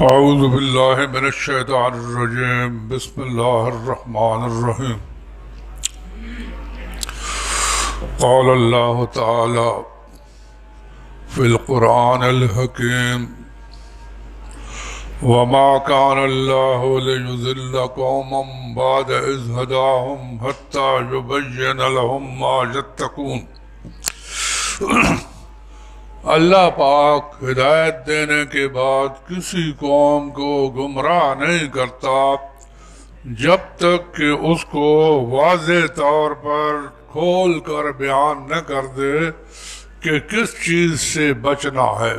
اعوذ باللہ من الشیطان الرجیم بسم اللہ الرحمن الرحیم قال اللہ تعالی فی القرآن الحکیم وما كان الله ليضل قوما بعد إذ هداهم حتى يبين لهم ما يتقون۔ اللہ پاک ہدایت دینے کے بعد کسی قوم کو گمراہ نہیں کرتا جب تک کہ اس کو واضح طور پر کھول کر بیان نہ کر دے کہ کس چیز سے بچنا ہے۔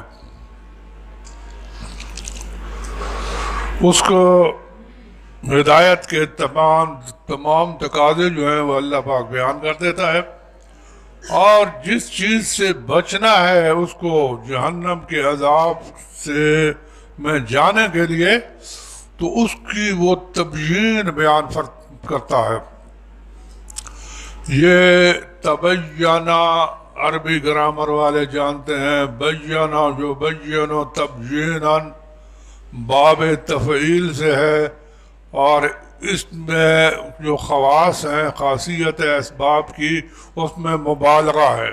اس کو ہدایت کے تمام تقاضے جو ہیں وہ اللہ پاک بیان کر دیتا ہے، اور جس چیز سے بچنا ہے اس کو جہنم کے عذاب سے میں جانے کے لیے تو اس کی وہ تبیین بیان کرتا ہے۔ یہ تبینہ عربی گرامر والے جانتے ہیں، بیانہ جو بیانو تبییناً باب تفعیل سے ہے، اور اس میں جو خواص ہیں، خاصیت ہے اسباب کی، اس میں مبالغہ ہے۔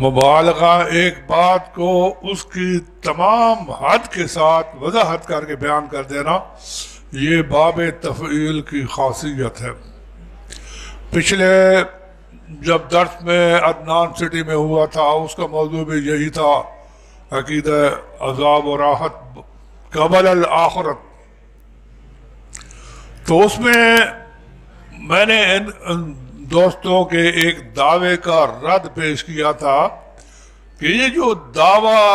مبالغہ ایک بات کو اس کی تمام حد کے ساتھ وضاحت کر کے بیان کر دینا، یہ باب تفعیل کی خاصیت ہے۔ پچھلے جب درس میں عدنان سٹی میں ہوا تھا، اس کا موضوع بھی یہی تھا، عقیدہ عذاب و راحت قبل الآخرت۔ تو اس میں نے ان دوستوں کے ایک دعوے کا رد پیش کیا تھا کہ یہ جو دعویٰ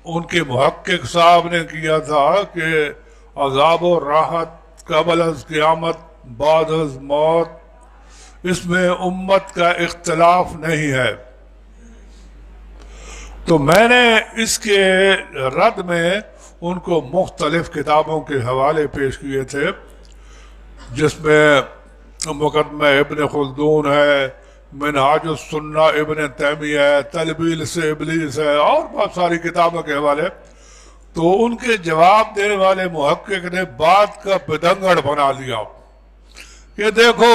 ان کے محقق صاحب نے کیا تھا کہ عذاب و راحت قبل از قیامت بعد از موت، اس میں امت کا اختلاف نہیں ہے، تو میں نے اس کے رد میں ان کو مختلف کتابوں کے حوالے پیش کیے تھے، جس میں مقدمہ ابن خلدون ہے، منہاج السنہ ابن تیمیہ ہے، تلبیس ابلیس ہے، اور بہت ساری کتابوں کے حوالے۔ تو ان کے جواب دینے والے محقق نے بات کا بدنگڑ بنا لیا کہ دیکھو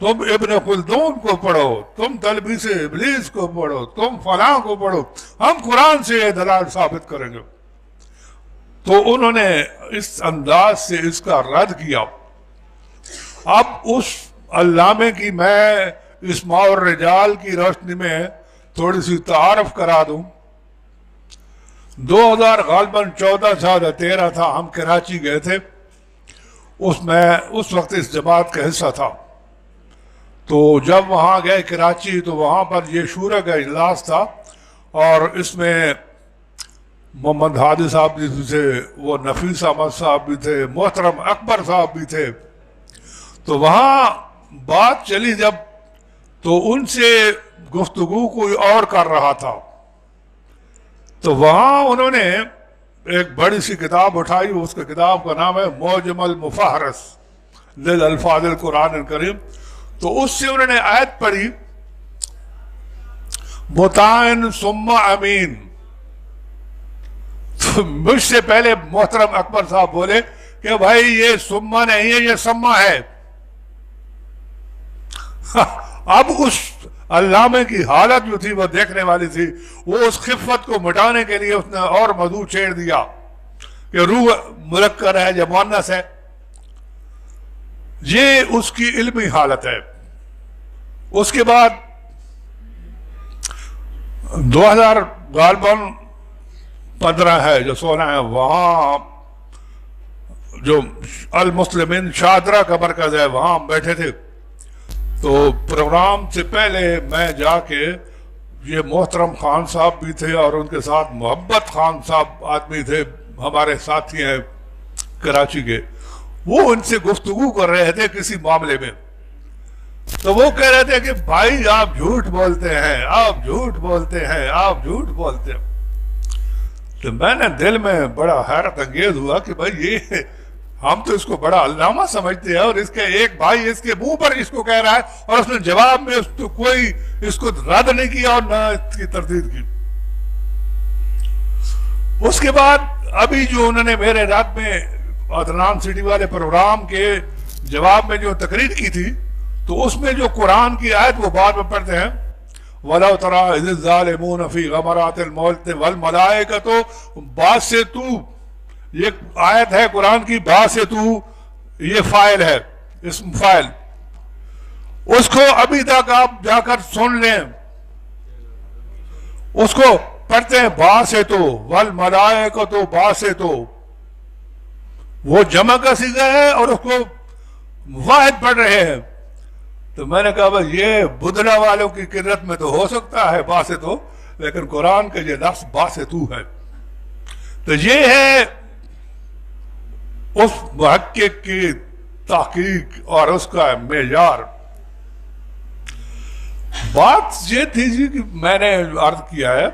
تم ابن خلدون کو پڑھو، تم تلبیس ابلیس کو پڑھو، تم فلاں کو پڑھو، ہم قرآن سے یہ دلائل ثابت کریں گے۔ تو انہوں نے اس انداز سے اس کا رد کیا۔ اب اس علامے کی میں اسماء الرجال کی روشنی میں تھوڑی سی تعارف کرا دوں۔ 2000 غالباً 14 تھا، ہم کراچی گئے تھے، اس وقت اس جماعت کا حصہ تھا۔ تو جب وہاں گئے کراچی تو وہاں پر یہ شورا کا اجلاس تھا، اور اس میں محمد ہادی صاحب بھی تھے، وہ نفیس احمد صاحب بھی تھے، محترم اکبر صاحب بھی تھے۔ تو وہاں بات چلی جب، تو ان سے گفتگو کوئی اور کر رہا تھا، تو وہاں انہوں نے ایک بڑی سی کتاب اٹھائی، اس کے کتاب کا نام ہے معجم المفہرس للالفاظ القرآن الکریم۔ تو اس سے انہوں نے آیت پڑھی مطاعن ثم امین۔ تو مجھ سے پہلے محترم اکبر صاحب بولے کہ بھائی یہ سما نہیں ہے، یہ سما ہے۔ اب اس علامے کی حالت جو تھی وہ دیکھنے والی تھی، وہ اس خفت کو مٹانے کے لیے اس نے اور موضوع چھیڑ دیا کہ روح مذکر ہے یا مؤنث ہے۔ یہ اس کی علمی حالت ہے۔ اس کے بعد 2000 غالباً 15 ہے جو 16 ہے، وہاں جو المسلمین شادرہ کا مرکز ہے، وہاں ہم بیٹھے تھے۔ تو پروگرام سے پہلے میں جا کے، یہ محترم خان صاحب بھی تھے اور ان کے ساتھ محبت خان صاحب آدمی تھے، ہمارے ساتھی ہیں کراچی کے، وہ ان سے گفتگو کر رہے تھے کسی معاملے میں۔ تو وہ کہہ رہے تھے کہ بھائی آپ جھوٹ بولتے ہیں، آپ جھوٹ بولتے ہیں، آپ جھوٹ بولتے ہیں۔ تو میں نے دل میں بڑا حیرت انگیز ہوا کہ بھائی یہ ہم تو اس کو بڑا علامہ سمجھتے ہیں، اور اس کے ایک بھائی اس کے منہ پر اس کو کہہ رہا ہے، اور اس نے جواب میں کوئی اس کو رد نہیں کیا اور نہ اس کی تردید کی۔ اس کے بعد ابھی جو انہوں نے میرے رات میں عدنان سٹی والے پروگرام کے جواب میں جو تقریر کی تھی تو اس میں جو قرآن کی آیت وہ بعد میں پڑھتے ہیں وَلَوْ تَرَىٰ إِذِ الظَّالِمُونَ فِي غَمَرَاتِ الْمَوْتِ وَالْمَلَائِكَةُ بَاسِطُو یہ آیت ہے قرآن کی باسطو یہ فاعل ہے اسم فاعل اس کو ابھی تک آپ جا کر سن لیں اس کو پڑھتے ہیں باسطو وَالْمَلَائِكَةُ باسطو وہ جمع کا صیغہ ہے اور اس کو واحد پڑھ رہے ہیں تو میں نے کہا بھائی یہ بدلا والوں کی قرت میں تو ہو سکتا ہے باسطو لیکن قرآن کا یہ لفظ باسطو ہے تو یہ ہے اس محقق کی تحقیق اور اس کا معیار بات یہ تھی جی کہ میں نے عرض کیا ہے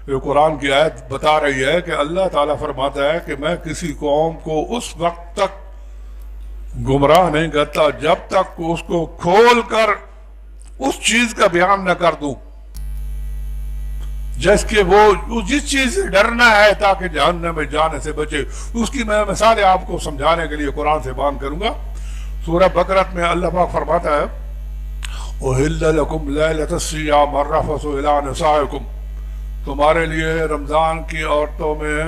یہ قرآن کی آیت بتا رہی ہے کہ اللہ تعالیٰ فرماتا ہے کہ میں کسی قوم کو اس وقت تک گمراہ نہیں کرتا جب تک اس کو کھول کر اس چیز کا بیان نہ کر دوں جس کے وہ جس چیز سے ڈرنا ہے تاکہ جہنم میں جانے سے بچے اس کی میں مثالیں آپ کو سمجھانے کے لیے قرآن سے بیان کروں گا سورہ بقرہ میں اللہ پاک فرماتا ہے أُحِلَّ لَكُمْ لَيْلَةَ الصِّيَامِ الرَّفَثُ إِلَىٰ نِسَائِكُمْ تمہارے لیے رمضان کی عورتوں میں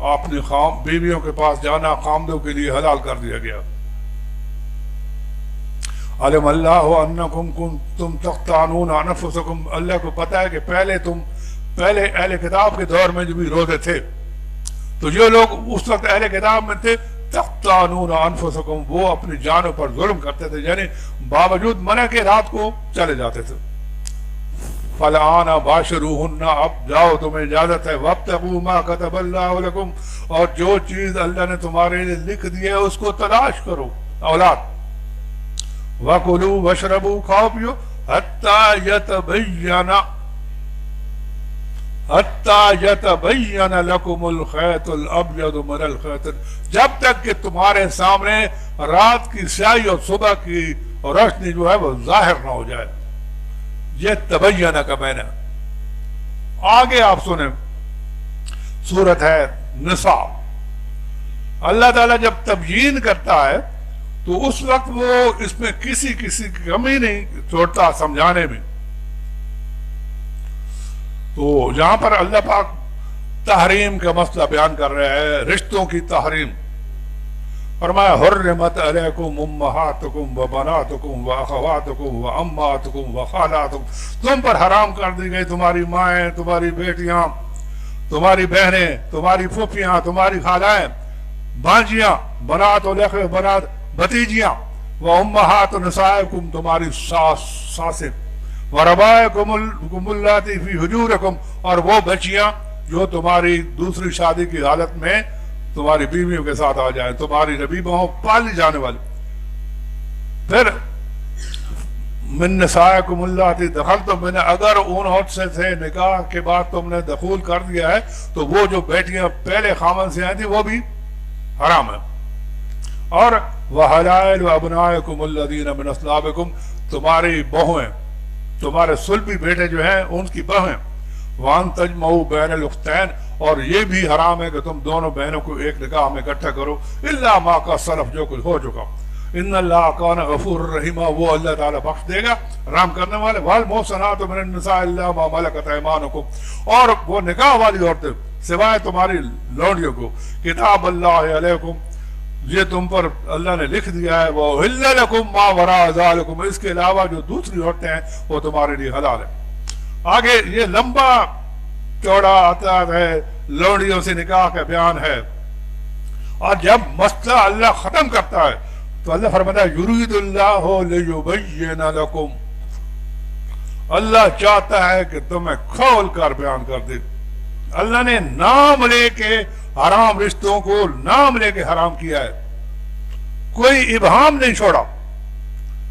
اپنی بیویوں کے پاس جانا خامدوں کے لیے حلال کر دیا گیا علم اللہ انکم کنتم تختانون انفسکم اللہ کو پتا ہے کہ پہلے اہل کتاب کے دور میں جو بھی روزے تھے تو جو لوگ اس وقت اہل کتاب میں تھے تختانون انفسکم وہ اپنی جانوں پر ظلم کرتے تھے یعنی باوجود منع کے رات کو چلے جاتے تھے فَالْآنَ بَاشِرُوهُنَّ اب جاؤ تمہیں اجازت ہے وَابْتَغُوا مَا كَتَبَ اللَّهُ لَكُمْ اور جو چیز اللہ نے تمہارے لیے لکھ دی ہے اس کو تلاش کرو اولاد وَكُلُوا وَاشْرَبُوا کھاؤ پیو حَتَّى يَتَبَيَّنَ لَكُمُ الْخَيْطُ الْأَبْيَضُ مِنَ الْخَيْطِ جب تک کہ تمہارے سامنے رات کی سیاہی اور صبح کی روشنی جو ہے وہ ظاہر نہ ہو جائے یہ تبینہ کا معنی آگے آپ سنیں سورت ہے نساء اللہ تعالیٰ جب تبیین کرتا ہے تو اس وقت وہ اس میں کسی کی کمی نہیں چھوڑتا سمجھانے میں تو یہاں پر اللہ پاک تحریم کا مسئلہ بیان کر رہے ہیں رشتوں کی تحریم فرمایا حرمت علیکم امہاتکم و بناتکم و اخواتکم و اماتکم و خالاتکم تم پر حرام کر دی گئی تمہاری مائیں تمہاری بیٹیاں تمہاری بہنیں تمہاری پھوپھیاں تمہاری خالائیں بانجیاں بنات و لخ بنات بھتیجیاں و امہات نسائکم تمہاری ساسیں و ربائکم اللاتی فی حجورکم اور وہ بچیاں جو تمہاری دوسری شادی کی حالت میں تمہاری بیویوں کے ساتھ آ جائیں تمہاری ربیبہ ہوں پالی جانے والی پھر من نسائکم اللاتی دخلتم من اگر ان عورت سے تھے نکاح کے بعد تم نے دخول کر دیا ہے تو وہ جو بیٹیاں پہلے خامن سے آئی تھی وہ بھی حرام ہے اور وحلائل وابنائکم الذین من اصلابکم تمہاری بہویں تمہارے سلبی بیٹے جو ہیں ان کی بہویں وان تجمعوا بین الاختین اور یہ بھی حرام ہے کہ تم دونوں بہنوں کو ایک نکاح میں اکٹھا کرو الا ما کا سلف جو کچھ ہو چکا ان اللہ کان غفور الرحیم وہ اللہ تعالیٰ بخش دے گا رحم کرنے والے والمحصنات من النساء الا ما ملکت ایمانکم اور وہ نکاح والی عورتیں سوائے تمہاری لونڈیوں کو کتاب اللہ علیکم یہ تم پر اللہ نے لکھ دیا ہے وَأُحِلَّ لَكُمْ مَا وَرَاءَ ذَلِكُمْ اس کے علاوہ جو دوسری عورتیں ہیں وہ تمہارے لیے حلال ہے آگے یہ لمبا چوڑا آتا ہے لونڈیوں سے نکاح کا بیان ہے اور جب مسئلہ اللہ ختم کرتا ہے تو اللہ فرماتا ہے یرید اللہ لیبین لکم اللہ چاہتا ہے کہ تمہیں کھول کر بیان کر دے اللہ نے نام لے کے حرام رشتوں کو نام لے کے حرام کیا ہے کوئی ابہام نہیں چھوڑا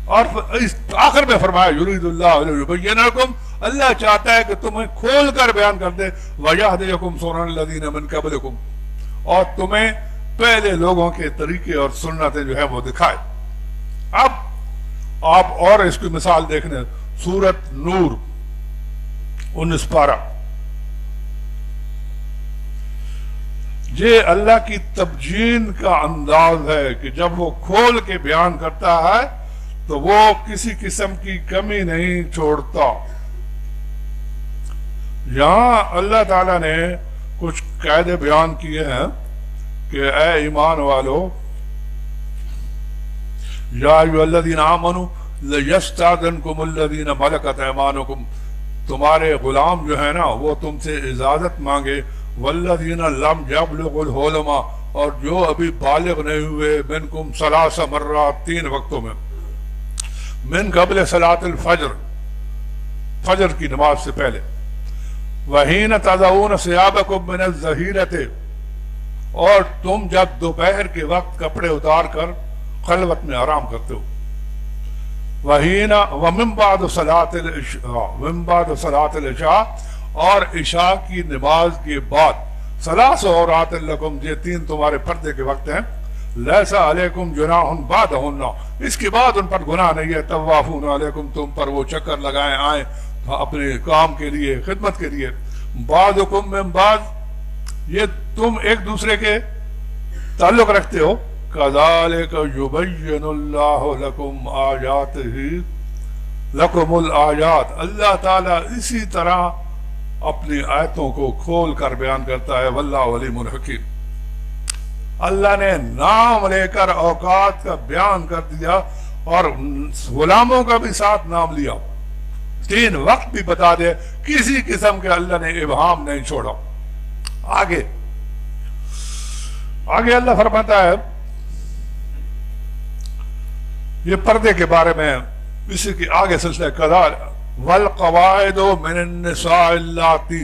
اور اس آخر میں فرمایا یرید اللہ لیبین لکم اللہ چاہتا ہے کہ تمہیں کھول کر بیان کر دے وَيَهْدِيَكُمْ سُنَنَ الَّذِينَ مِن قَبْلِكُمْ اور تمہیں پہلے لوگوں کے طریقے اور سنتیں جو ہے وہ دکھائے اب آپ اور اس کی مثال دیکھنے سورت نور 19 پارہ یہ اللہ کی تبجین کا انداز ہے کہ جب وہ کھول کے بیان کرتا ہے تو وہ کسی قسم کی کمی نہیں چھوڑتا. یہاں اللہ تعالیٰ نے کچھ قاعدے بیان کیے ہیں کہ اے ایمان والو، یا ایھا الذین آمنوا لیستأذنکم الذین ملکت ایمانکم، تمہارے غلام جو ہے نا وہ تم سے اجازت مانگے، والذین لم یبلغوا الحلم، اور جو ابھی بالغ نہیں ہوئے، منکم ثلاث مرات، 3 وقتوں میں، من قبل صلاۃ الفجر، فجر کی نماز سے پہلے، وحین تضعون ثیابکم من الظہیرۃ، اور تم جب دوپہر کے وقت کپڑے اتار کر خلوت میں آرام کرتے ہو، وحین ومن بعد صلاۃ العشاء، اور عشاء کی نماز کے بعد، ثلاث عورات لکم، یہ 3 تمہارے پردے کے وقت ہیں، لیس علیکم جناح بعدہن، اس کے بعد ان پر گناہ نہیں ہے، طوافون علیکم، تم پر وہ چکر لگائیں آئیں اپنے کام کے لیے، خدمت کے لیے، بعضکم من بعض، یہ تم ایک دوسرے کے تعلق رکھتے ہو، کذالک یبین اللہ لکم آیاتہ، لکم الآیات، اللہ تعالیٰ اسی طرح اپنی آیتوں کو کھول کر بیان کرتا ہے، واللہ علیم حکیم. اللہ نے نام لے کر اوقات کا بیان کر دیا اور غلاموں کا بھی ساتھ نام لیا، 3 وقت بھی بتا دے، کسی قسم کے اللہ نے ابہام نہیں چھوڑا. آگے اللہ فرماتا ہے یہ پردے کے بارے میں، اسی کی آگے سلسلہ قضاء، والقواعد من النساء اللاتی،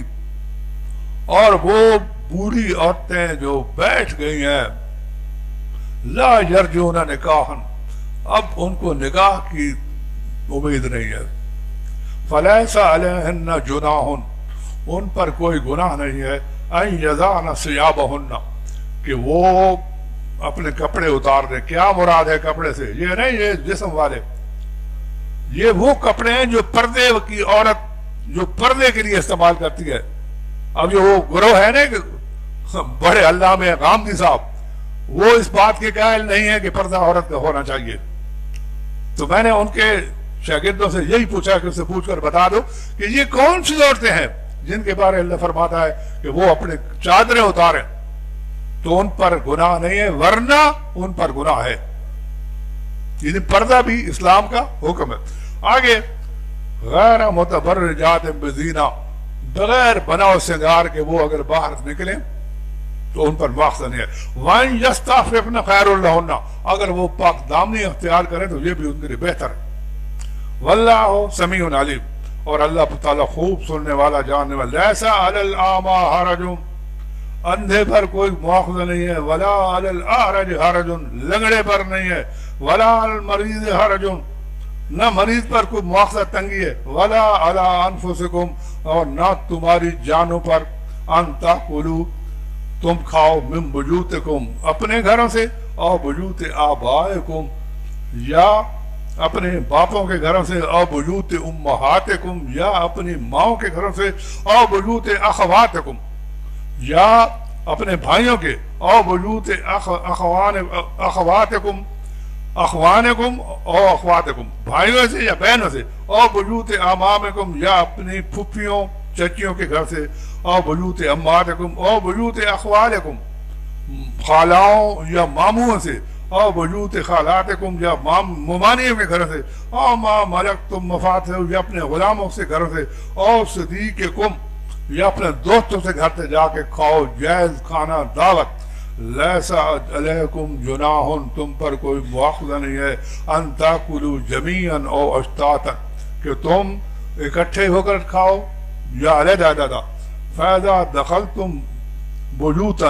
اور وہ بوڑھی عورتیں جو بیٹھ گئی ہیں، لا یرجون نکاحا، اب ان کو نکاح کی امید نہیں ہے، فلیس علیہن جناح، ان پر کوئی گناہ نہیں ہے، ان یضعن ثیابہن، کہ وہ اپنے کپڑے اتار دیں. کیا مراد ہے کپڑے سے؟ یہ نہیں یہ جسم والے، یہ وہ کپڑے ہیں جو پردے کی عورت جو پردے کے لیے استعمال کرتی ہے. اب جو وہ گروہ ہے نا کہ بڑے علامہ غامدی صاحب، وہ اس بات کے قائل نہیں ہے کہ پردہ عورت کا ہونا چاہیے. تو میں نے ان کے شاگردوں سے یہی پوچھا کہ اسے پوچھ کر بتا دو کہ یہ کون سی عورتیں ہیں جن کے بارے اللہ فرماتا ہے کہ وہ اپنے چادریں اتاریں، تو ان پر گناہ نہیں ہے، ورنہ ان پر گناہ ہے. یعنی پردہ بھی اسلام کا حکم ہے. آگے غیر متبرجات بزینہ، بغیر بناؤ سنگار کے وہ اگر باہر نکلیں تو ان پر مواخذہ نہیں ہے. وَإِن يَسْتَعْفِفْنَ خَيْرٌ لَهُنَّ، اگر وہ پاک دامنی اختیار کریں تو یہ بھی ان کے لیے بہتر ہے. واللہ سمیع علیم، اور اللہ تعالیٰ خوب سننے والا جاننے والا. لیس علی الاعمی حرج، اندھے پر کوئی مواخذہ نہیں ہے، ولا علی الاعرج حرج، لنگڑے پر نہیں ہے، ولا علی المریض حرج، نہ مریض پر کوئی مواخذہ تنگی ہے، ولا علی انفسکم، اور نہ تمہاری جانوں پر، ان تاکلوا، تم کھاؤ، من بیوتکم، اپنے گھروں سے، او بیوت آبائکم، یا اپنے باپوں کے گھروں سے، او بیوت امہاتکم، یا اپنی ماؤں کے گھروں سے، او بیوت اخواتکم، یا اپنے بھائیوں کے، او بیوت اخواتکم، اخوانکم او اخواتکم، بھائیوں سے یا بہنوں سے، او بیوت امامکم، یا اپنی پھپھیوں چچیوں کے گھر سے، او بیوت اماتکم، او بیوت اخوالکم، خالاؤں یا ماموں سے، او بیوت خالاتکم، یا ممانیوں کے گھر سے، او ما ملکتم مفاتحہ، یا اپنے غلاموں سے گھروں سے، او صدیقکم، یا اپنے دوستوں سے گھر سے جا کے کھاؤ جائز کھانا دعوت. لیسا علیکم جناح، تم پر کوئی مواخذہ نہیں ہے، ان تاکلوا جمیعا او اشتاتا، کہ تم اکٹھے ہو کر کھاؤ یا علیحدہ علیحدہ. فاذا دخلتم بیوتا،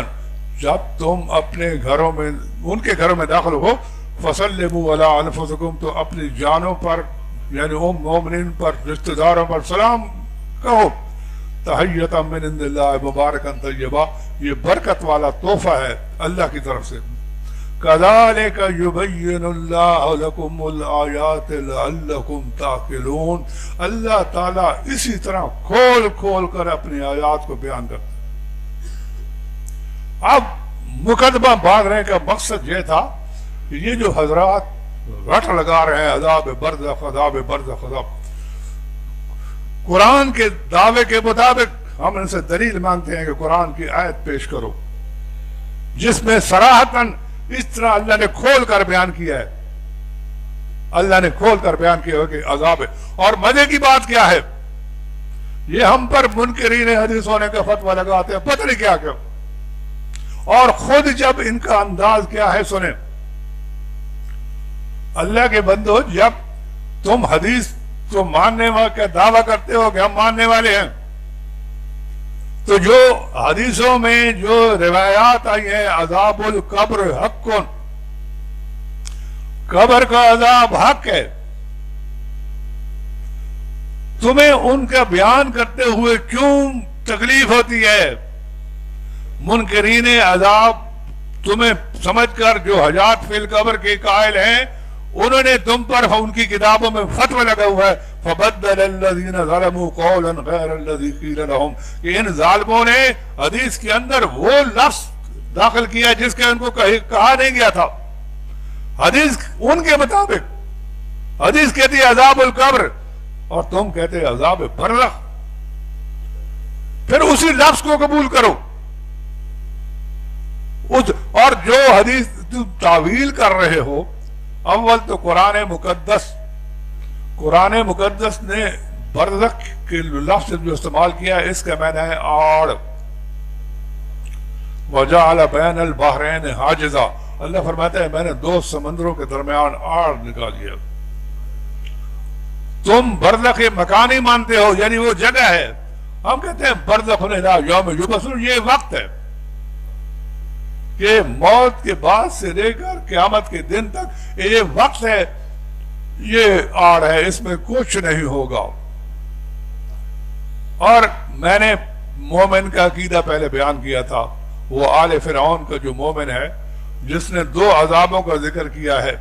جب تم اپنے گھروں میں ان کے گھروں میں داخل ہو، فسلموا علی انفسکم، تو اپنی جانوں پر یعنی مومنین پر، رشتہ داروں پر سلام کہو. تحیۃ من عند اللہ مبارکا طیبہ، یہ برکت والا تحفہ ہے اللہ کی طرف سے. کذالک یبین اللہ لکم الآیات لعلکم تعقلون، اللہ تعالیٰ اسی طرح کھول کھول کر اپنی آیات کو بیان کرتا ہے. اب مقدمہ باندھنے کا مقصد یہ تھا کہ یہ جو حضرات رٹ لگا رہے ہیں عذاب برزخ عذاب برزخ عذاب، قرآن کے دعوے کے مطابق ہم ان سے دلیل مانگتے ہیں کہ قرآن کی آیت پیش کرو جس میں صراحتاً اس طرح اللہ نے کھول کر بیان کیا ہے، اللہ نے کھول کر بیان کیا ہے کہ عذاب ہے۔ اور مزے کی بات کیا ہے، یہ ہم پر منکرین حدیث ہونے کا فتویٰ لگاتے ہیں پتہ نہیں کیا کیا، اور خود جب ان کا انداز کیا ہے سنیں، اللہ کے بندو جب تم حدیث کو ماننے کا دعویٰ کرتے ہو کہ ہم ماننے والے ہیں، تو جو حدیثوں میں جو روایات آئی ہیں عذاب القبر حق، قبر کا عذاب حق ہے، تمہیں ان کا بیان کرتے ہوئے کیوں تکلیف ہوتی ہے؟ منکرین عذاب تمہیں سمجھ کر جو حجات فی القبر کے قائل ہیں، انہوں نے تم پر ان کی کتابوں میں فتوی لگا ہوا ہے فَبَدَّلَ الَّذِينَ ظَلَمُوا قَوْلًا غَيْرَ الَّذِي قِيلَ لَهُمْ، کہ ان ظالموں نے حدیث کے اندر وہ لفظ داخل کیا جس کے ان کو کہا نہیں گیا تھا۔ حدیث ان کے مطابق حدیث کہتی ہے عذاب القبر اور تم کہتے ہیں عذاب برزخ، پھر اسی لفظ کو قبول کرو، اور جو حدیث تم تعویل کر رہے ہو، اول تو قرآن مقدس نے برزخ کے لفظ جو استعمال کیا ہے اس کا معنی ہے آڑ، وَجَعَلَ بَيْنَ الْبَحْرَيْنِ حَاجِزًا، اللہ فرماتا ہے میں نے دو سمندروں کے درمیان آڑ نکال دیا۔ تم برزخ مکانی مانتے ہو، یعنی وہ جگہ ہے، ہم کہتے ہیں برزخ الی یوم یبعثون، یہ وقت ہے کہ موت کے بعد سے لے کر قیامت کے دن تک یہ وقت ہے، یہ آڑ ہے، اس میں کچھ نہیں ہوگا۔ اور میں نے مومن کا عقیدہ پہلے بیان کیا تھا، وہ آل فرعون کا جو مومن ہے جس نے دو عذابوں کا ذکر کیا ہے،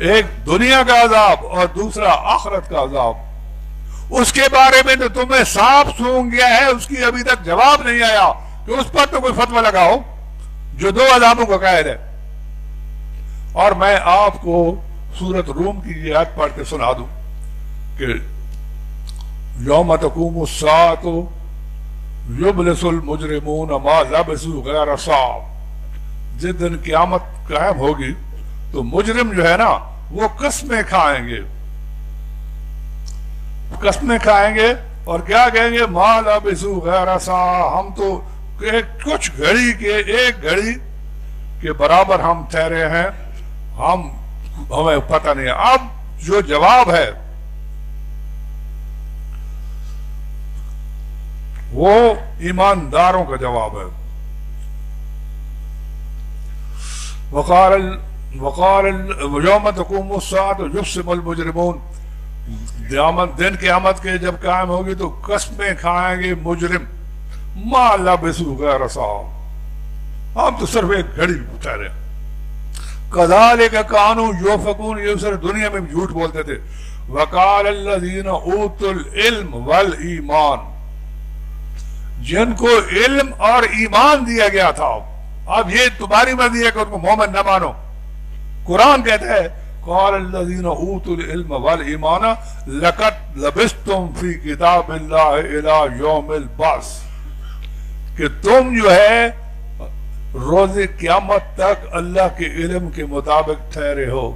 ایک دنیا کا عذاب اور دوسرا آخرت کا عذاب، اس کے بارے میں تو تمہیں صاف سونگ گیا ہے، اس کی ابھی تک جواب نہیں آیا کہ اس پر تو کوئی فتویٰ لگاؤ جو دو عذابوں کا قائل ہے۔ اور میں آپ کو سورۃ روم کی یہ آیت پڑھ کے سنا دوں کہ یوم تقوم الساعۃ یبلس المجرمون ما لبثوا غیر ساعۃ، جس دن قیامت قائم ہوگی تو مجرم جو ہے نا وہ قسمیں کھائیں گے، قسمیں کھائیں گے اور کیا کہیں گے، ما لبثوا غیر ساعۃ، ہم تو کچھ گھڑی کے ایک گھڑی کے برابر ہم ٹھہرے ہیں، ہمیں پتہ نہیں ہے۔ اب جو جواب ہے وہ ایمانداروں کا جواب ہے، وقال یوم تقوم الساعۃ یقسم المجرمون، دن قیامت کے جب قائم ہوگی تو قسمیں کھائیں گے مجرم، ما لبثوا غیر ساعۃ، ہم تو صرف ایک گھڑی ٹھہرے۔ کذالک کانوا یؤفکون، یہ صرف دنیا میں جھوٹ بولتے تھے۔ وقال الذین اوتوا العلم والایمان، جن کو علم اور ایمان دیا گیا تھا، اب یہ تمہاری مرضی ہے کہ ان کو مومن نہ مانو، قرآن کہتا ہے قال الذین اوتوا العلم والایمان لقد لبثتم فی کتاب اللہ الی یوم البعث، کہ تم جو ہے روز قیامت تک اللہ کے علم کے مطابق ٹھہرے ہو،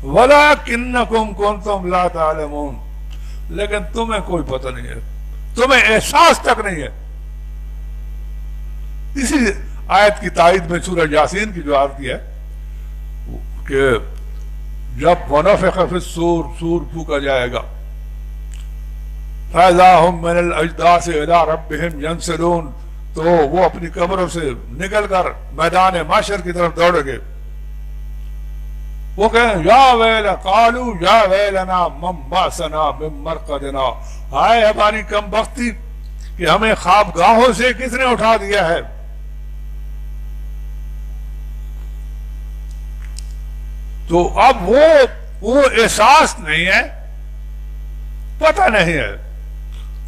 وَلَكِنَّكُمْ كُنْتُمْ لَا تَعْلَمُونَ، لیکن تمہیں کوئی پتہ نہیں ہے، تمہیں احساس تک نہیں ہے۔ اسی آیت کی تائید میں سورہ یاسین کی جو آتی ہے کہ جب وَنَفِخَ فِي الصُّورِ، سور پھونکا جائے گا، فَإِذَا هُمْ مِنَ الْأَجْدَاثِ إِلَىٰ رَبِّهِمْ يَنْسِلُونَ، تو وہ اپنی قبروں سے نکل کر میدان محشر کی طرف دوڑیں گے، وہ کہیں یا ویل قالوا یا ویلنا من بعثنا من مرقدنا، ہائے ہماری کم بختی کہ ہمیں خواب گاہوں سے کس نے اٹھا دیا ہے۔ تو اب وہ احساس نہیں ہے، پتہ نہیں ہے،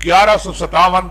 1157।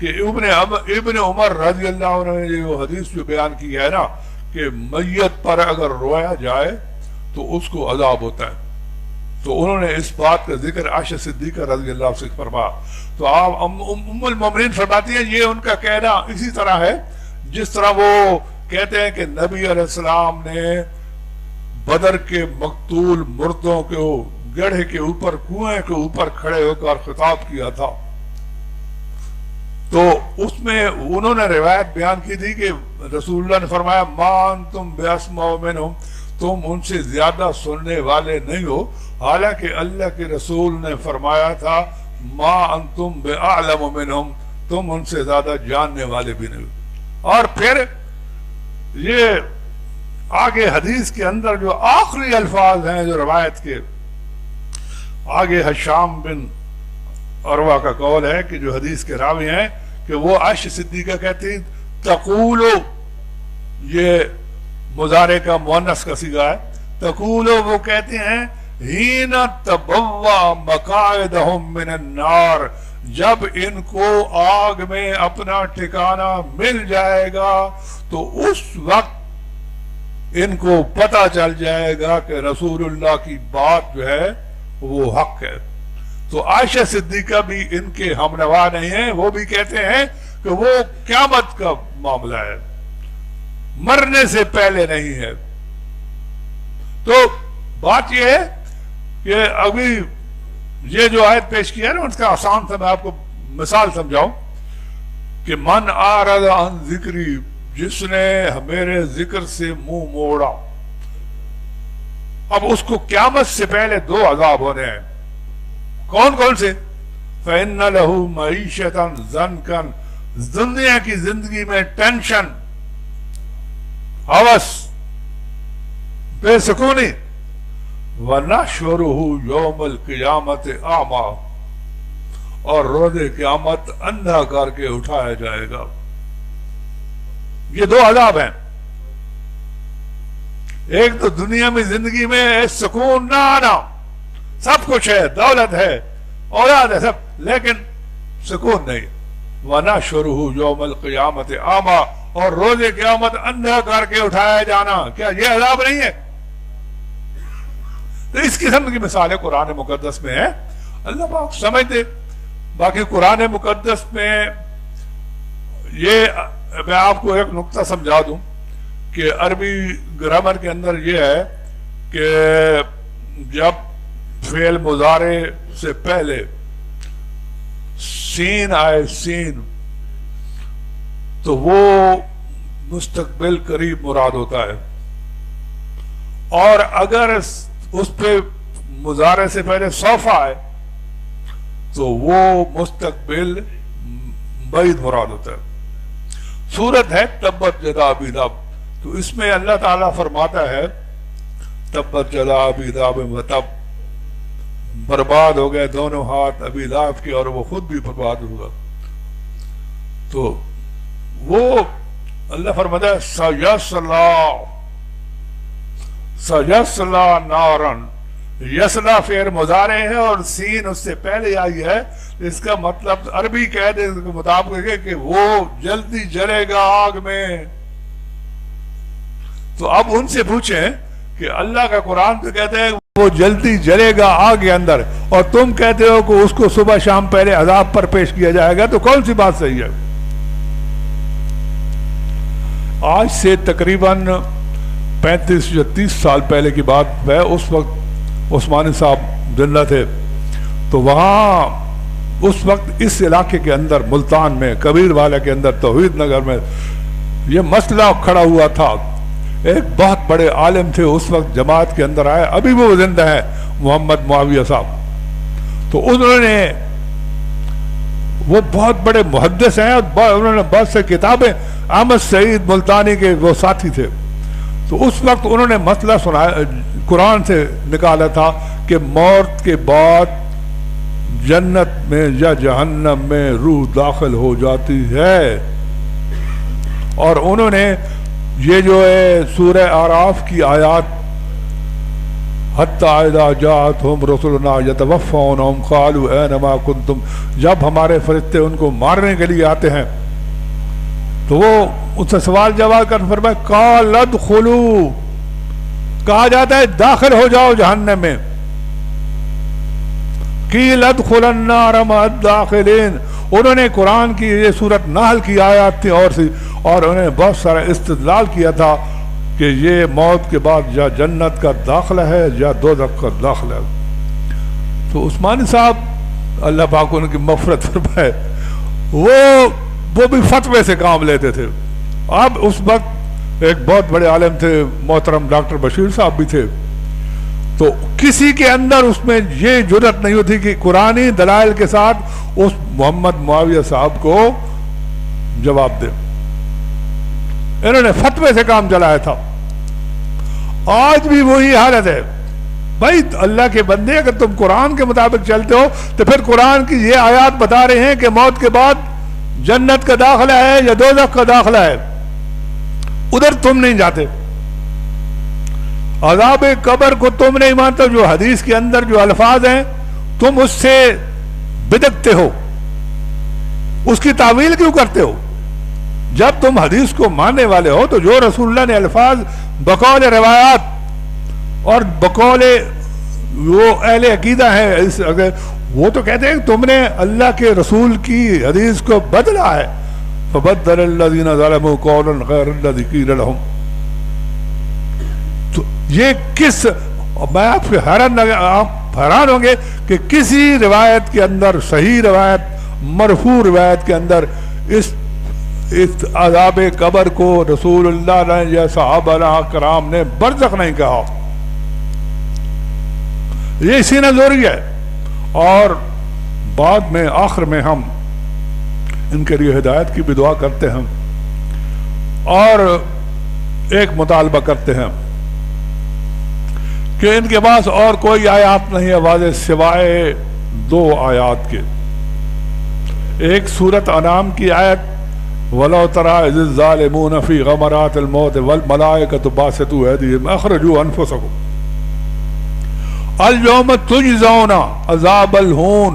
کہ ابن عمر رضی اللہ عنہ نے جو حدیث جو بیان کی ہے نا کہ میت پر اگر رویا جائے تو اس کو عذاب ہوتا ہے، تو انہوں نے اس بات کا ذکر عائشہ صدیقہ رضی اللہ عنہ سے فرمایا. تو آپ ام المومنین فرماتی ہیں یہ ان کا کہنا اسی طرح ہے جس طرح وہ کہتے ہیں کہ نبی علیہ السلام نے بدر کے مقتول مردوں کو گڑھے کے اوپر کنویں کے اوپر کھڑے ہو کر خطاب کیا تھا. تو اس میں انہوں نے روایت بیان کی تھی کہ رسول اللہ نے فرمایا ما انتم بیاسمع منہم، تم ان سے زیادہ سننے والے نہیں ہو، حالانکہ اللہ کے رسول نے فرمایا تھا ما انتم باعلم منہم، تم ان سے زیادہ جاننے والے بھی نہیں ہو. اور پھر یہ آگے حدیث کے اندر جو آخری الفاظ ہیں جو روایت کے آگے حشام بن عروہ کا قول ہے کہ جو حدیث کے راوی ہیں کہ وہ عائشہ صدیقہ کہتی تقولو، یہ مضارع کا مؤنث کا صیغہ ہے، تقولو وہ کہتے ہیں ہین تبوا مقاعدہم من النار، جب ان کو آگ میں اپنا ٹھکانہ مل جائے گا تو اس وقت ان کو پتہ چل جائے گا کہ رسول اللہ کی بات جو ہے وہ حق ہے. تو عائشہ صدیقہ بھی ان کے ہمنوا نہیں ہیں، وہ بھی کہتے ہیں کہ وہ قیامت کا معاملہ ہے، مرنے سے پہلے نہیں ہے. تو بات یہ ہے کہ ابھی یہ جو آیت پیش کیا ہے نا اس کا آسان سے میں آپ کو مثال سمجھاؤں کہ من اعرض عن ذکری، جس نے میرے ذکر سے منہ موڑا. اب اس کو قیامت سے پہلے دو عذاب ہونے ہیں. کون کون سے؟ فَإِنَّ لَهُ مَعِيشَةً ضَنْكًا، دنیا کی زندگی میں ٹینشن، ہوس، بے سکونی. وَنَحْشُرُهُ يَوْمَ الْقِيَامَةِ أَعْمَى، اور روز قیامت اندھا کر کے اٹھایا جائے گا. یہ دو عذاب ہیں. ایک تو دنیا میں زندگی میں سکون نہ آنا، سب کچھ ہے، دولت ہے، اولاد ہے سب، لیکن سکون نہیں. وَنَحْشُرُهُ يَوْمَ الْقِيَامَةِ أَعْمَى، اور روز قیامت اندھا کر کے اٹھایا جانا، کیا یہ عذاب نہیں ہے؟ تو اس قسم کی مثالیں قرآن مقدس میں ہے، اللہ پاک سمجھتے. باقی قرآن مقدس میں یہ میں آپ کو ایک نقطہ سمجھا دوں کہ عربی گرامر کے اندر یہ ہے کہ جب فعل مضارع سے پہلے سین آئے، سین، تو وہ مستقبل قریب مراد ہوتا ہے. اور اگر اس پہ مضارع سے پہلے سوف آئے تو وہ مستقبل بعید مراد ہوتا ہے. سورت ہے تبت یدا ابی لہب، تو اس میں اللہ تعالیٰ فرماتا ہے تبت یدا ابی لہب وتب، برباد ہو گئے دونوں ہاتھ ابی لہب کے اور وہ خود بھی برباد ہوگا. تو وہ اللہ فرماتا ہے سیصلی نارا، یسلا فعل مضارع ہے اور سین اس سے پہلے آئی ہے. اس کا مطلب عربی قاعدے کے مطابق ہے کہ وہ جلدی جلے گا آگ میں. تو اب ان سے پوچھیں کہ اللہ کا قرآن تو کہتے ہیں وہ جلدی جلے گا آگ کے اندر، اور تم کہتے ہو کہ اس کو صبح شام پہلے عذاب پر پیش کیا جائے گا، تو کون سی بات صحیح ہے؟ آج سے تقریباً 35 یا 30 سال پہلے کی بات ہے. اس وقت عثمانی صاحب زندہ تھے، تو وہاں اس وقت اس علاقے کے اندر ملتان میں کبیر والا کے اندر توحید نگر میں یہ مسئلہ کھڑا ہوا تھا. ایک بہت بڑے عالم تھے اس وقت جماعت کے اندر آئے، ابھی وہ زندہ ہیں، محمد معاویہ صاحب. تو انہوں نے، وہ بہت بڑے محدث ہیں اور انہوں نے بہت سے کتابیں، احمد سعید ملتانی کے وہ ساتھی تھے. تو اس وقت انہوں نے مسئلہ سنایا، قرآن سے نکالا تھا کہ موت کے بعد جنت میں یا جہنم میں روح داخل ہو جاتی ہے. اور انہوں نے یہ جو ہے سورہ اعراف کی آیات حتی اذا جاءتهم رسلنا یتوفونہم قالوا این ما کنتم، جب ہمارے فرشتے ان کو مارنے کے لیے آتے ہیں تو وہ ان سے سوال جواب کر فرمائے قال ادخلوا، کہا جاتا ہے داخل ہو جاؤ جہنم میں، قیل ادخل النار مع الداخلین، انہوں نے قرآن کی یہ سورت نحل کی آیات تھی اور انہوں نے بہت سارا استدلال کیا تھا کہ یہ موت کے بعد یا جنت کا داخلہ ہے یا دوزخ کا داخلہ ہے۔ تو عثمانی صاحب اللہ پاک ان کی مغفرت فرمائے، وہ بھی فتوے سے کام لیتے تھے۔ اب اس وقت ایک بہت بڑے عالم تھے محترم ڈاکٹر بشیر صاحب بھی تھے، تو کسی کے اندر اس میں یہ جرأت نہیں ہوتی کہ قرآنی دلائل کے ساتھ اس محمد معاویہ صاحب کو جواب دے، انہوں نے فتوے سے کام چلایا تھا۔ آج بھی وہی حالت ہے بھائی، اللہ کے بندے اگر تم قرآن کے مطابق چلتے ہو تو پھر قرآن کی یہ آیات بتا رہے ہیں کہ موت کے بعد جنت کا داخلہ ہے یا دوزخ کا داخلہ ہے، ادھر تم نہیں جاتے۔ عذاب قبر کو تم نہیں مانتے، جو حدیث کے اندر جو الفاظ ہیں تم اس سے بدکتے ہو، اس کی تعویل کیوں کرتے ہو؟ جب تم حدیث کو ماننے والے ہو تو جو رسول اللہ نے الفاظ بقول روایات اور بقول وہ اہل عقیدہ ہیں وہ تو کہتے ہیں کہ تم نے اللہ کے رسول کی حدیث کو بدلا ہے، فبدل الذین ظلموا قولا غیر الذی قیل لہم۔ تو یہ کس، میں آپ حیران ہوں گے کہ کسی روایت کے اندر، صحیح روایت مرفوع روایت کے اندر اس عذاب قبر کو رسول اللہ نے یا صحابہ کرام نے برزخ نہیں کہا۔ یہ سینہ زوری ہے، اور بعد میں آخر میں ہم ان کے لیے ہدایت کی بھی دعا کرتے ہیں اور ایک مطالبہ کرتے ہیں کہ ان کے پاس اور کوئی آیات نہیں ہے واضح سوائے دو آیات کے۔ ایک سورۃ انعام کی آیت وَلَوْ تَرَىٰ إِذِ الظَّالِمُونَ فِي غَمَرَاتِ الْمَوْتِ وَالْمَلَائِكَةُ بَاسِطُو أَيْدِيهِمْ أَخْرِجُوا أَنفُسَكُمْ الْيَوْمَ تُجْزَوْنَ عَذَابَ الْهُونِ،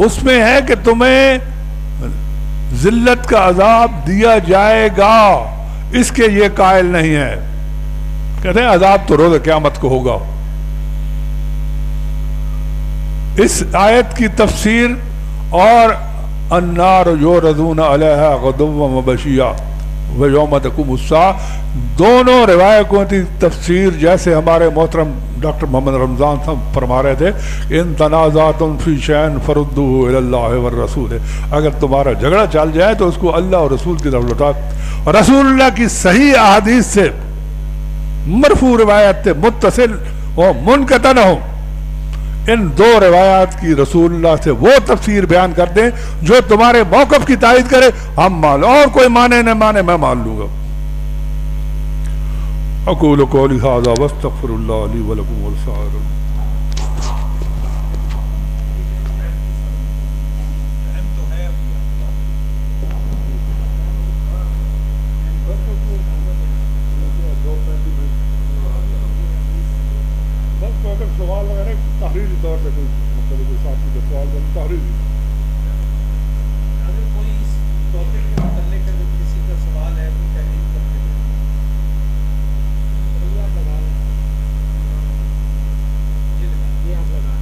اس میں ہے کہ تمہیں ذلت کا عذاب دیا جائے گا، اس کے یہ قائل نہیں ہے۔ کہتے ہیں عذاب تو روز قیامت کو ہوگا۔ اس آیت کی تفسیر اور النار یعرضون علیہا غدوا وعشیا ویوم تقوم الساعہ، دونوں روایتوں کی تفسیر جیسے ہمارے محترم ڈاکٹر محمد رمضان صاحب فرما رہے تھے، ان تنازعتم فی شیء فردوہ الی اللہ والرسول، اگر تمہارا جھگڑا چل جائے تو اس کو اللہ اور رسول کی طرف لوٹاؤ۔ رسول اللہ کی صحیح احادیث سے، مرفوع روایت سے متصل و منقطع نہ ہو، ان دو روایات کی رسول اللہ سے وہ تفسیر بیان کر دیں جو تمہارے موقف کی تائید کرے، ہم مان، اور کوئی مانے نہ مانے میں مان لوں گا۔ اقول قولی ھذا واستغفر اللہ لی ولکم ولسائر سوال وغیرہ تحریری طور پہ کوئی مختلف ساتھی کا سوال کریں تحریری، اگر کوئی اس ٹاپک کے متعلق اگر کسی کا سوال ہے تو تحریر کرتے ہیں، آپ لگا لیں، یہ آپ لگا لیں۔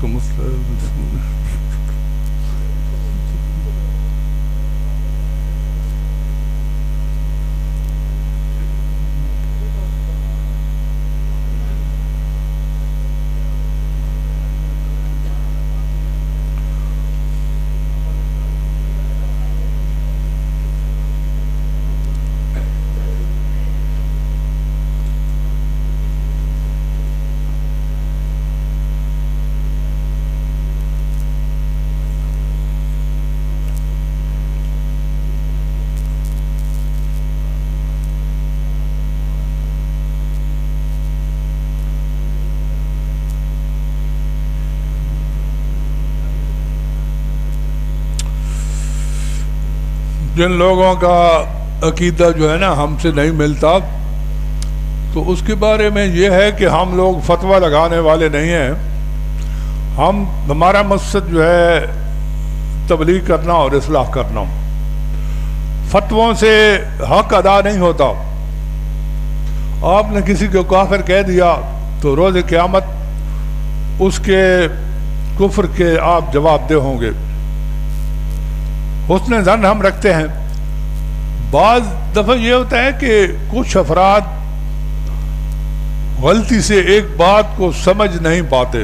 کا مسئلہ جن لوگوں کا عقیدہ جو ہے نا ہم سے نہیں ملتا تو اس کے بارے میں یہ ہے کہ ہم لوگ فتویٰ لگانے والے نہیں ہیں. ہمارا مقصد جو ہے تبلیغ کرنا اور اصلاح کرنا. فتووں سے حق ادا نہیں ہوتا. آپ نے کسی کو کافر کہہ دیا تو روز قیامت اس کے کفر کے آپ جواب دہ ہوں گے. حسن ظن ہم رکھتے ہیں. بعض دفعہ یہ ہوتا ہے کہ کچھ افراد غلطی سے ایک بات کو سمجھ نہیں پاتے.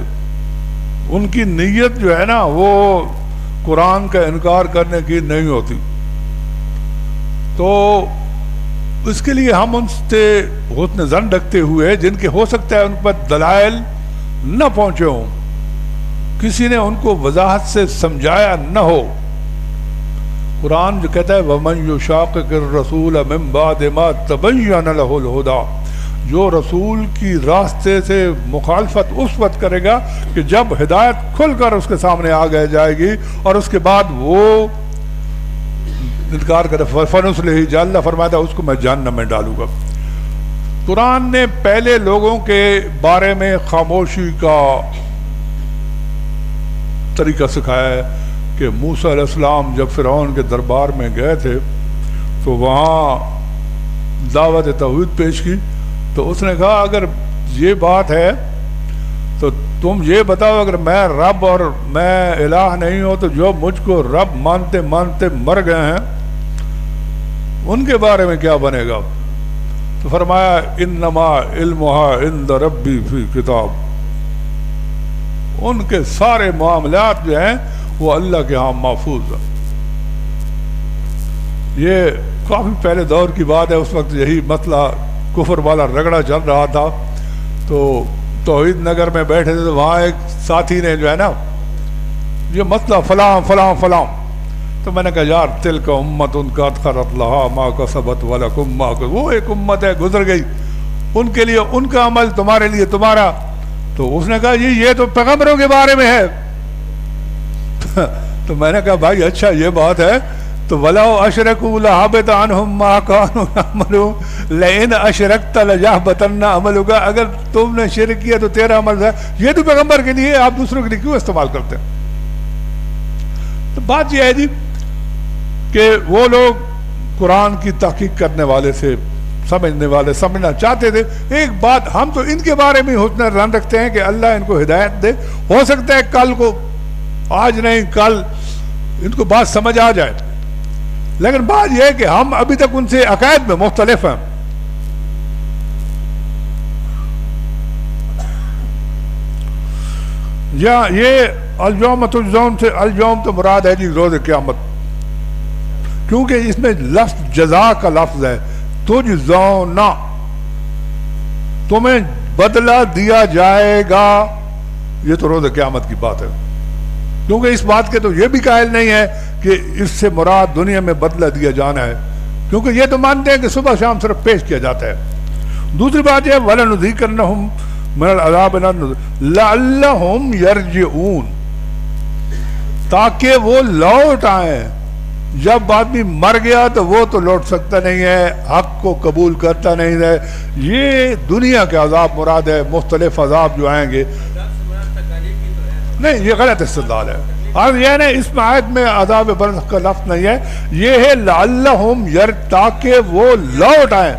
ان کی نیت جو ہے نا وہ قرآن کا انکار کرنے کی نہیں ہوتی. تو اس کے لیے ہم ان سے حسن ظن رکھتے ہوئے جن کے ہو سکتا ہے ان پر دلائل نہ پہنچے ہوں, کسی نے ان کو وضاحت سے سمجھایا نہ ہو. قرآن جو کہتا ہے وَمَن يُشَاقِقِ الرَّسُولَ مِن بَعْدِ مَا تَبَيَّنَ لَهُ الْهُدَى, جو رسول کی راستے سے مخالفت اس وقت کرے گا کہ جب ہدایت کھل کر اس کے سامنے آ جائے گی اور اس کے بعد وہ انکار کرے. فَنُصْلِهِ جَهَنَّمَ, اللہ فرماتا ہے اس کو میں جہنم میں ڈالوں گا. قرآن نے پہلے لوگوں کے بارے میں خاموشی کا طریقہ سکھایا ہے کہ موسیٰ علیہ السلام جب فرعون کے دربار میں گئے تھے تو وہاں دعوت توحید پیش کی تو اس نے کہا اگر یہ بات ہے تو تم یہ بتاؤ اگر میں رب اور میں الہ نہیں ہوں تو جو مجھ کو رب مانتے مانتے مر گئے ہیں ان کے بارے میں کیا بنے گا. تو فرمایا انما علمها عند ربی فی کتاب, ان کے سارے معاملات جو ہیں وہ اللہ کے ہاں محفوظ ہے. یہ کافی پہلے دور کی بات ہے. اس وقت یہی مسئلہ کفر والا رگڑا چل رہا تھا تو توحید نگر میں بیٹھے تھے تو وہاں ایک ساتھی نے جو ہے نا یہ مسئلہ فلاں فلاں فلاں, تو میں نے کہا یار تلک امت ان کا خرت لہا ما کسبت ولکم ما کسبتم, وہ ایک امت ہے گزر گئی, ان کے لیے ان کا عمل تمہارے لیے تمہارا. تو اس نے کہا یہ تو پیغمبروں کے بارے میں ہے. تو میں نے کہا بھائی اچھا یہ بات ہے تو وَلَوْ أَشْرَكُوا لَحَبِطَ عَنْهُمْ مَا كَانُوا يَعْمَلُونَ لَئِنْ أَشْرَكْتَ لَيَحْبَطَنَّ عَمَلُكَ, اگر تم نے شرک کیا تو تیرا عمل ہے. یہ تو پیغمبر کے لیے, آپ دوسروں کے لیے کیوں استعمال کرتے ہیں؟ تو بات یہ ہے جی کہ وہ لوگ قرآن کی تحقیق کرنے والے سے سمجھنے والے سمجھنا چاہتے تھے. ایک بات ہم تو ان کے بارے میں حسن ظن رکھتے ہیں کہ اللہ ان کو ہدایت دے, ہو سکتا ہے کل کو, آج نہیں کل ان کو بات سمجھ آ جائے. لیکن بات یہ ہے کہ ہم ابھی تک ان سے عقائد میں مختلف ہیں. یا یہ الجوم تجزون سے الجوم تو مراد ہے جی روز قیامت, کیونکہ اس میں لفظ جزا کا لفظ ہے. تجزون, تمہیں بدلہ دیا جائے گا, یہ تو روز قیامت کی بات ہے. کیونکہ اس بات کے تو یہ بھی قائل نہیں ہے کہ اس سے مراد دنیا میں بدلہ دیا جانا ہے, کیونکہ یہ تو مانتے ہیں کہ صبح شام صرف پیش کیا جاتا ہے. دوسری بات یہ وَلَنُذِيقَنَّهُم مِّنَ الْعَذَابِ لَعَلَّهُمْ يَرْجِعُونَ, تاکہ وہ لوٹ آئیں. جب آدمی مر گیا تو وہ تو لوٹ سکتا نہیں ہے, حق کو قبول کرتا نہیں ہے. یہ دنیا کے عذاب مراد ہے, مختلف عذاب جو آئیں گے. نہیں, یہ غلط استدلال ہے. اور یہ نہیں, اس میں آیت میں عذاب برزخ کا لفظ نہیں ہے, یہ ہے لعلہم تاکہ وہ لوٹ آئیں.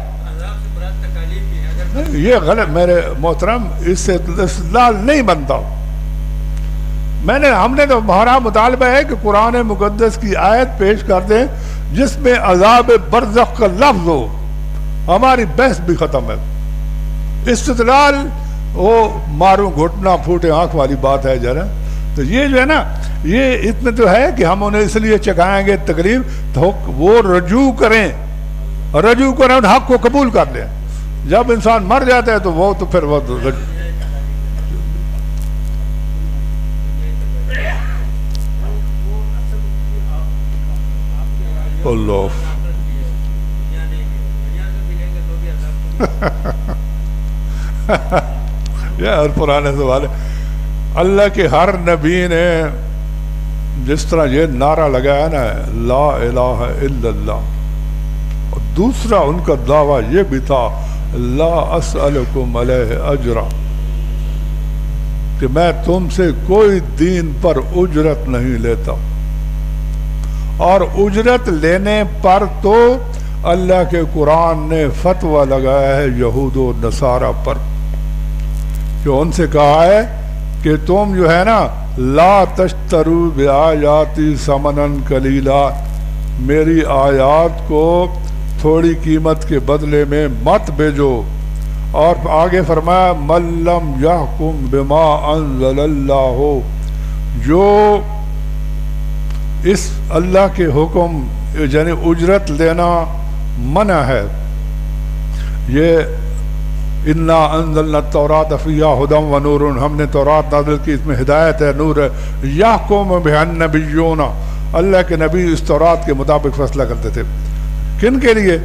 یہ غلط میرے محترم, اس سے استدلال نہیں بنتا. ہم نے تو ہمارا مطالبہ ہے کہ قرآن مقدس کی آیت پیش کر دیں جس میں عذاب برزخ کا لفظ ہو، ہماری بحث بھی ختم ہے۔ استدلال وہ ماروں گھٹنا پھوٹے آنکھ والی بات ہے ذرا۔ تو یہ جو ہے نا، یہ اس میں تو ہے کہ ہم انہیں اس لیے چکھائیں گے تقریب تو وہ رجوع کریں ان حق کو قبول کر لیں۔ جب انسان مر جاتا ہے تو وہ تو پھر وہ اللہ یہ اور پرانے سوال ہے۔ اللہ کے ہر نبی نے جس طرح یہ نعرہ لگایا نا لا الہ الا اللہ، اور دوسرا ان کا دعویٰ یہ بھی تھا لا اسألکم علیہ اجرا، کہ میں تم سے کوئی دین پر اجرت نہیں لیتا، اور اجرت لینے پر تو اللہ کے قرآن نے فتویٰ لگایا ہے یہود و نصارہ پر، جو ان سے کہا ہے کہ تم جو ہے نا لا تشترو بآیاتی ثمنا قلیلا، میری آیات کو تھوڑی قیمت کے بدلے میں مت بھیجو۔ اور آگے فرمایا من لم یحکم بما انزل اللہ، جو اس اللہ کے حکم یعنی اجرت لینا منع ہے، یہ انا انزلنا التوراۃ فیہا ھدی و نور، ہم نے تورات نازل کی، اس میں ہدایت ہے، نور ہے۔ یحکم بہا النبیون، اللہ کے نبی اس تورات کے مطابق فیصلہ کرتے تھے۔ کن کے لیے؟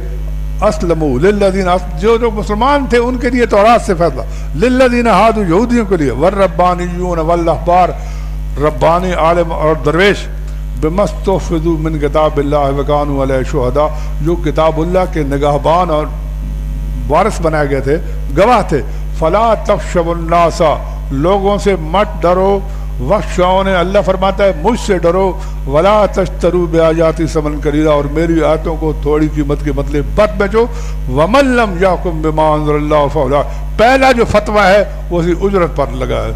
اسلموا للذین، جو مسلمان تھے ان کے لیے تورات سے فیصلہ، للذین ہادوا، یہودیوں کے لیے، والربانیون والاحبار، ربانی عالم اور درویش، بما استحفظوا من کتاب اللہ وکانوا علیہ شہداء، جو کتاب اللہ کے نگہبان اور وارث بنائے گئے تھے، گواہ تھے۔ فلا تخشوا الناس، لوگوں سے مت ڈرو، وخشونی، اللہ فرماتا ہے مجھ سے ڈرو، ولا تشتروا بآیاتی ثمنا قلیلا، اور میری آیتوں کو تھوڑی قیمت کے بدلے مت بیچو۔ ومن لم یحکم بما انزل اللہ فاولئک، پہلا جو فتویٰ ہے وہ اسی اجرت پر لگا ہے۔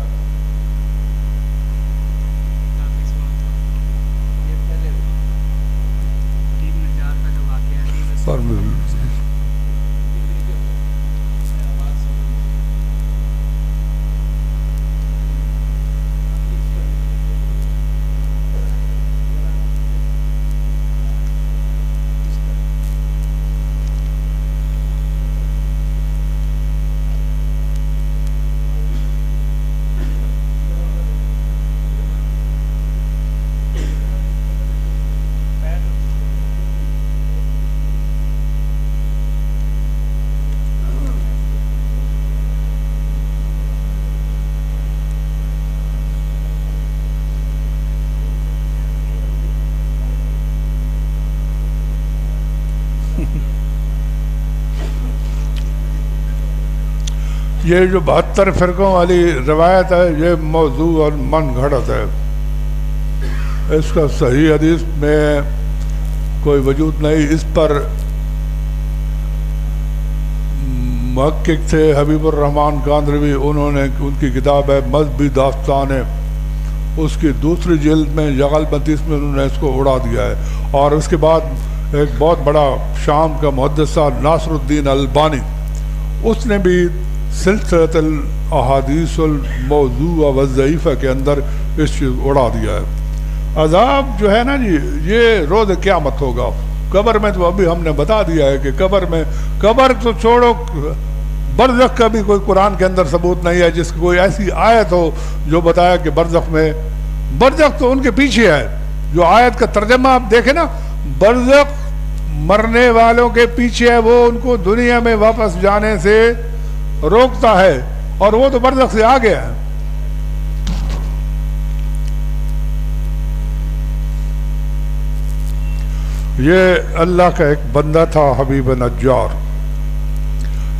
یہ جو 72 فرقوں والی روایت ہے یہ موضوع اور من گھڑت ہے، اس کا صحیح حدیث میں کوئی وجود نہیں۔ اس پر محقق تھے حبیب الرحمن کاندروی، انہوں نے ان کی کتاب ہے مذہبی داستان، اس کی دوسری جلد میں یغل 32 میں انہوں نے اس کو اڑا دیا ہے۔ اور اس کے بعد ایک بہت بڑا شام کا محدثہ ناصر الدین البانی، اس نے بھی سلسلۃ الاحادیث الموضوع والضعیفہ کے اندر اس چیز اڑا دیا ہے۔ عذاب جو ہے نا جی، یہ روز قیامت ہوگا۔ قبر میں تو ابھی ہم نے بتا دیا ہے کہ قبر تو چھوڑو، برزخ کا بھی کوئی قرآن کے اندر ثبوت نہیں ہے جس کی کوئی ایسی آیت ہو جو بتایا کہ برزخ تو ان کے پیچھے ہے۔ جو آیت کا ترجمہ آپ دیکھیں نا، برزخ مرنے والوں کے پیچھے ہے، وہ ان کو دنیا میں واپس جانے سے روکتا ہے، اور وہ تو برزخ سے آگے ہے۔ یہ اللہ کا ایک بندہ تھا حبیب نجار،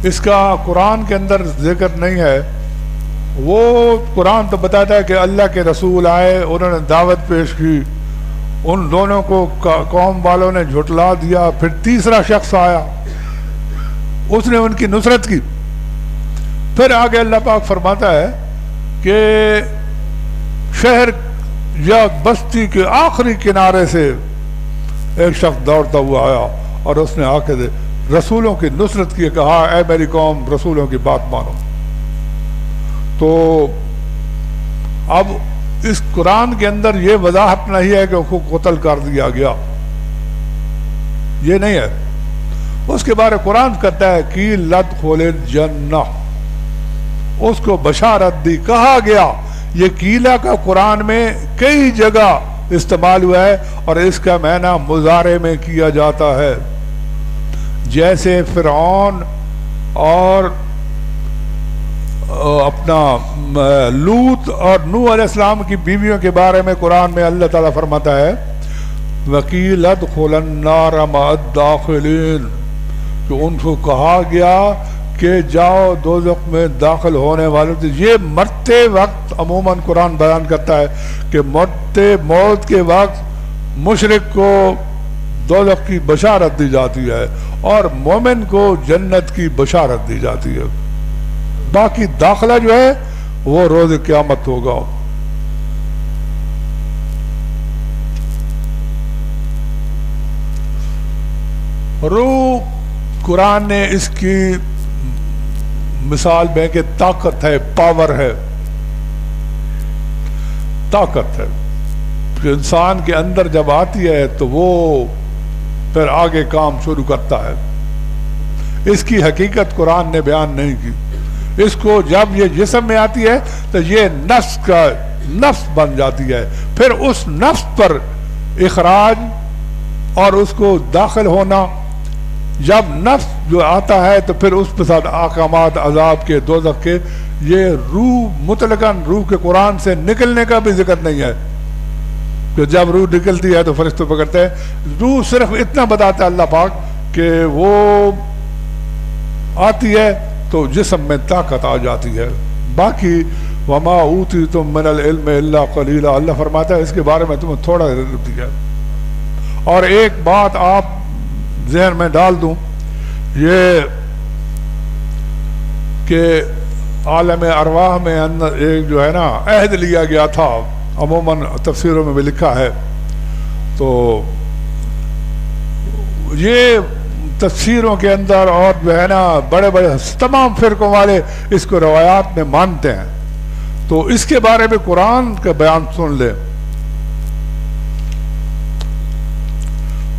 اس کا قرآن کے اندر ذکر نہیں ہے۔ وہ قرآن تو بتاتا ہے کہ اللہ کے رسول آئے، انہوں نے دعوت پیش کی، ان دونوں کو قوم والوں نے جھٹلا دیا، پھر تیسرا شخص آیا، اس نے ان کی نصرت کی۔ پھر آگے اللہ پاک فرماتا ہے کہ شہر یا بستی کے آخری کنارے سے ایک شخص دوڑتا ہوا آیا اور اس نے آ کے رسولوں کی نصرت کی، کہا اے میری قوم رسولوں کی بات مانو۔ تو اب اس قرآن کے اندر یہ وضاحت نہیں ہے کہ اس کو قتل کر دیا گیا، یہ نہیں ہے۔ اس کے بارے قرآن کہتا ہے کہ لدخل الجنہ، اس کو بشارت دی، کہا گیا۔ یہ قیلا کا قرآن میں کئی جگہ استعمال ہوا ہے اور اس کا معنی مضارع میں کیا جاتا ہے، جیسے فرعون اور اپنا لوط اور نوح علیہ السلام کی بیویوں کے بارے میں قرآن میں اللہ تعالیٰ فرماتا ہے وَقِيلَ ادْخُلَ النَّارَ مَعَ الدَّاخِلِينَ، کہ ان کو کہا گیا کہ جاؤ دوزخ میں داخل ہونے والوں سے۔ یہ مرتے وقت عموماً قرآن بیان کرتا ہے کہ موت کے وقت مشرک کو دوزخ کی بشارت دی جاتی ہے اور مومن کو جنت کی بشارت دی جاتی ہے، باقی داخلہ جو ہے وہ روز قیامت ہوگا۔ روح قرآن نے اس کی مثال میں کہ طاقت ہے، پاور ہے، طاقت ہے کہ انسان کے اندر جب آتی ہے تو وہ پھر آگے کام شروع کرتا ہے۔ اس کی حقیقت قرآن نے بیان نہیں کی۔ اس کو جب یہ جسم میں آتی ہے تو یہ نفس بن جاتی ہے، پھر اس نفس پر اخراج اور اس کو داخل ہونا، جب نفس جو آتا ہے تو پھر اس کے ساتھ احکامات عذاب کے، دوزخ کے۔ یہ روح مطلقاً روح کے قرآن سے نکلنے کا بھی ذکر نہیں ہے کہ جب روح نکلتی ہے تو فرشتے پکڑتے ہیں۔ روح صرف اتنا بتاتا ہے اللہ پاک کہ وہ آتی ہے تو جسم میں طاقت آ جاتی ہے۔ باقی وما اوتیتم من العلم الا قلیلا، اللہ فرماتا ہے اس کے بارے میں تمہیں تھوڑا دیا۔ اور ایک بات آپ ذہن میں ڈال دوں، یہ کہ عالم ارواح میں ایک جو ہے نا عہد لیا گیا تھا، عموماً تفسیروں میں بھی لکھا ہے، تو یہ تفسیروں کے اندر اور جو ہے نا بڑے بڑے تمام فرقوں والے اس کو روایات میں مانتے ہیں، تو اس کے بارے میں قرآن کا بیان سن لیں۔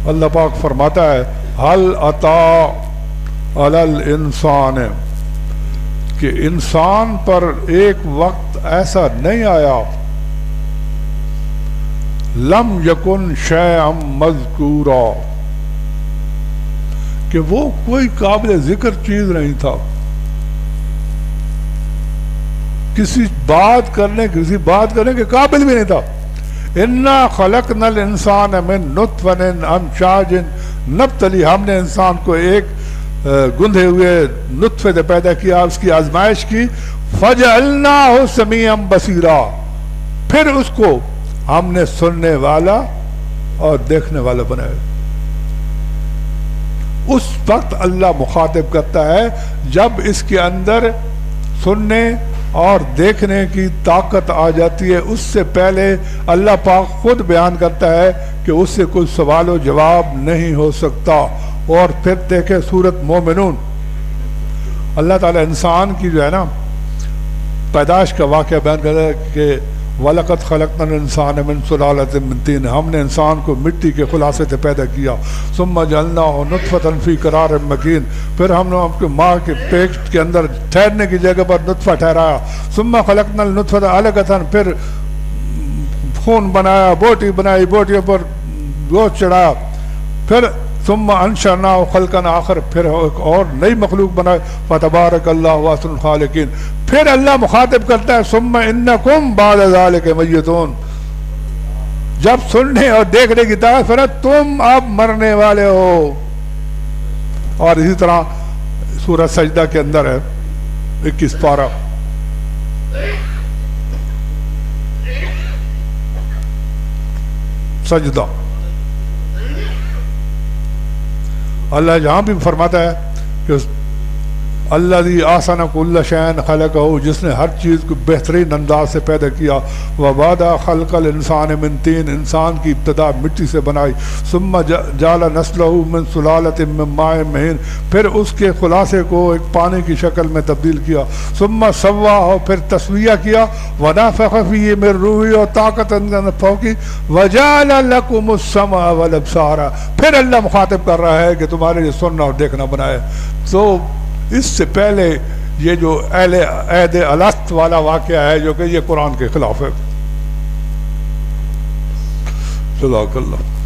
اللہ پاک فرماتا ہے حل عطا علی الانسان، کہ انسان پر ایک وقت ایسا نہیں آیا لم یکن شیئا مذکورا، کہ وہ کوئی قابل ذکر چیز نہیں تھا، کسی بات کرنے کے قابل بھی نہیں تھا۔ اِنَّا خَلَقْنَا الْإِنسَانَ مِن نُطْفَةٍ أَمْشَاجٍ نَبْتَلِي، ہم نے انسان کو ایک گندھے ہوئے نطفے سے پیدا کیا، اس کی آزمائش کی۔ فَجَعَلْنَاهُ سَمِيعًا بَصِيرًا، پھر اس کو ہم نے سننے والا اور دیکھنے والا بنایا۔ اس وقت اللہ مخاطب کرتا ہے جب اس کے اندر سننے اور دیکھنے کی طاقت آ جاتی ہے۔ اس سے پہلے اللہ پاک خود بیان کرتا ہے کہ اس سے کوئی سوال و جواب نہیں ہو سکتا۔ اور پھر دیکھیں سورۃ مومنون، اللہ تعالیٰ انسان کی جو ہے نا پیدائش کا واقعہ بیان کرتا ہے کہ وَلَقَدْ خَلَقْنَا الْإِنسَانَ مِن سُلَالَةٍ مِّن طِينٍ، ہم نے انسان کو مٹی کے خلاصے سے پیدا کیا۔ ثُمَّ جَعَلْنَاهُ نُطْفَةً فِي قَرَارٍ مَّكِينٍ، پھر ہم نے آپ کے ماں کے پیٹ کے اندر ٹھہرنے کی جگہ پر نطفہ ٹھہرایا۔ ثُمَّ خَلَقْنَا النُّطْفَةَ عَلَقَةً، پھر خون بنایا، بوٹی بنائی، بوٹیوں پر گوشت چڑھایا، پھر ثم انشأناه خلقا آخر، پھر ایک اور نئی مخلوق بنائے۔ فتبارک اللہ احسن الخالقین، پھر اللہ مخاطب کرتا ہے ثم انکم بعد ذلک میتون، جب سننے اور دیکھنے کی طاقت پھر تم اب مرنے والے ہو۔ اور اسی طرح سورہ سجدہ کے اندر ہے 21 پارہ، سجدہ، اللہ جہاں بھی فرماتا ہے کہ الذی احسن کل شیء خلقہ، جس نے ہر چیز کو بہترین انداز سے پیدا کیا، وبدا خلق الانسان من طین، انسان کی ابتدا مٹی سے بنائی، ثم جعل نسلہ من سلالۃ من ماء مہین، پھر اس کے خلاصے کو ایک پانی کی شکل میں تبدیل کیا، ثم سواہ، پھر تسویہ کیا، ونفخ فیہ من روحہ، اور طاقت نفخ کی، وجعل لکم السمع والابصار، پھر اللہ مخاطب کر رہا ہے کہ تمہارے لیے سننا اور دیکھنا بنایا۔ تو اس سے پہلے یہ جو اہل عہد الست والا واقعہ ہے جو کہ یہ قرآن کے خلاف ہے۔ صدق اللہ۔